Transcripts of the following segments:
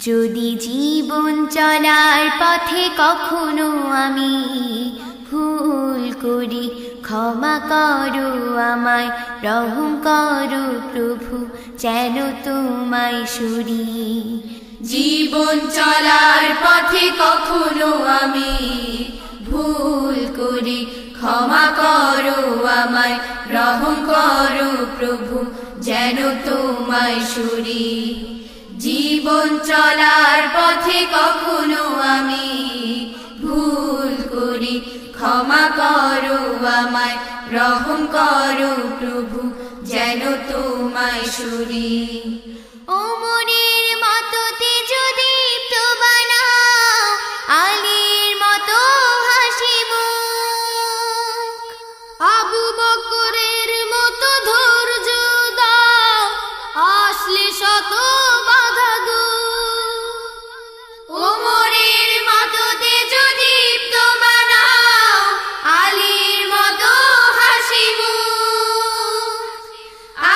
যদি জীবন চলার পথে কখনো আমি ভুল করি, ক্ষমা করো আমায়, রহম করো প্রভু, যেন তোমায় সরি। জীবন চলার পথে কখনো আমি ভুল করি, ক্ষমা করো আমায়, রহম করো প্রভু, যেন তোমায় সরি। জীবন চলার পথে কখনো আমি ভুল করি, ক্ষমা করো আমায়, রহম করো প্রভু, যেন তোমায় সরি। ওমরের মতো তেজদীপ্ত বানাও, আলীর মতো হাসি মুখ, আবু বকরের মতো ধৈর্য দাও, আসলে শত বাধা দূর। ওমরের মতো তেজদীপ্ত বানাও, আলীর মতো হাসি মুখ,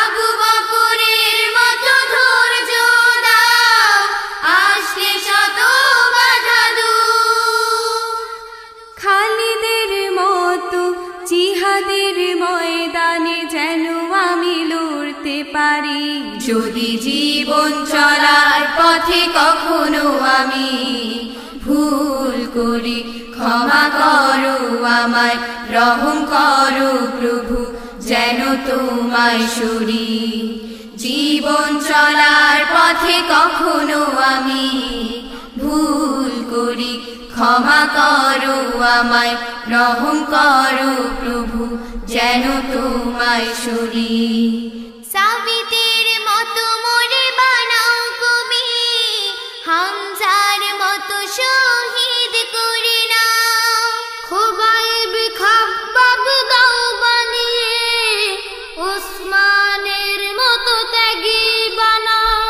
আবু বকরের মতো ধৈর্য দাও, আসলে শত বাধা দূর। খালিদের মতো জিহাদের ময়দানে যেন আমি লড়তে পারি। যদি জীবন চলার পথে কখনো আমি ভুল করি, ক্ষমা করো আমায়, রহম করো প্রভু, যেন তোমায় সরি। জীবন চলার পথে কখনো আমি ভুল করি, ক্ষমা করো আমায়, রহম করো প্রভু, যেন তোমায় সরি। সাবিতের মতো মোরে বানাও কবি, হামজার মতো শহীদ করে নাও, খোবাইব খাব্বাব দাও বানিয়ে, ওসমানের মতো ত্যাগী বানাও।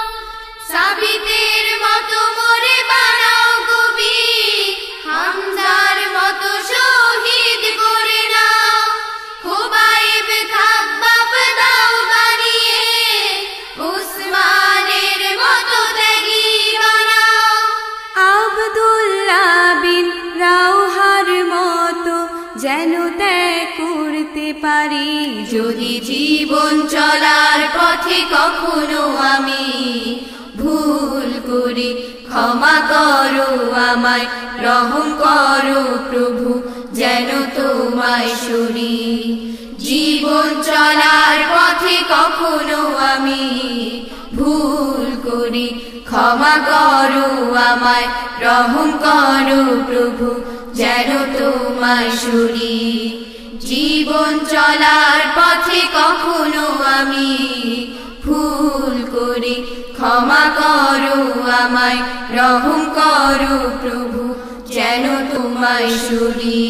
সাবিতের মতো মোরে বানাও কবি, হামজার মতো শহীদ করে নাও, খোবাইব খাব্বাব দাও বানিয়ে, ওসমানের মতো ত্যাগী বানাও। আব্দুল্লাহ বিন রাওহার মতো যেন ত্যাগ করতে পারি। যদি জীবন চলার পথে কখনো আমি ভুল করি, ক্ষমা করো আমায়, রহম করো প্রভু, যেন তোমায় সরি। জীবন চলার পথে কখনো আমি ভুল করি, ক্ষমা করো আমায়, রহম করো প্রভু, যেন তোমায় সরি। জীবন চলার পথে কখনো আমি ভুল করি, ক্ষমা করো আমায়, রহম করো প্রভু, যেন তোমায় সরি।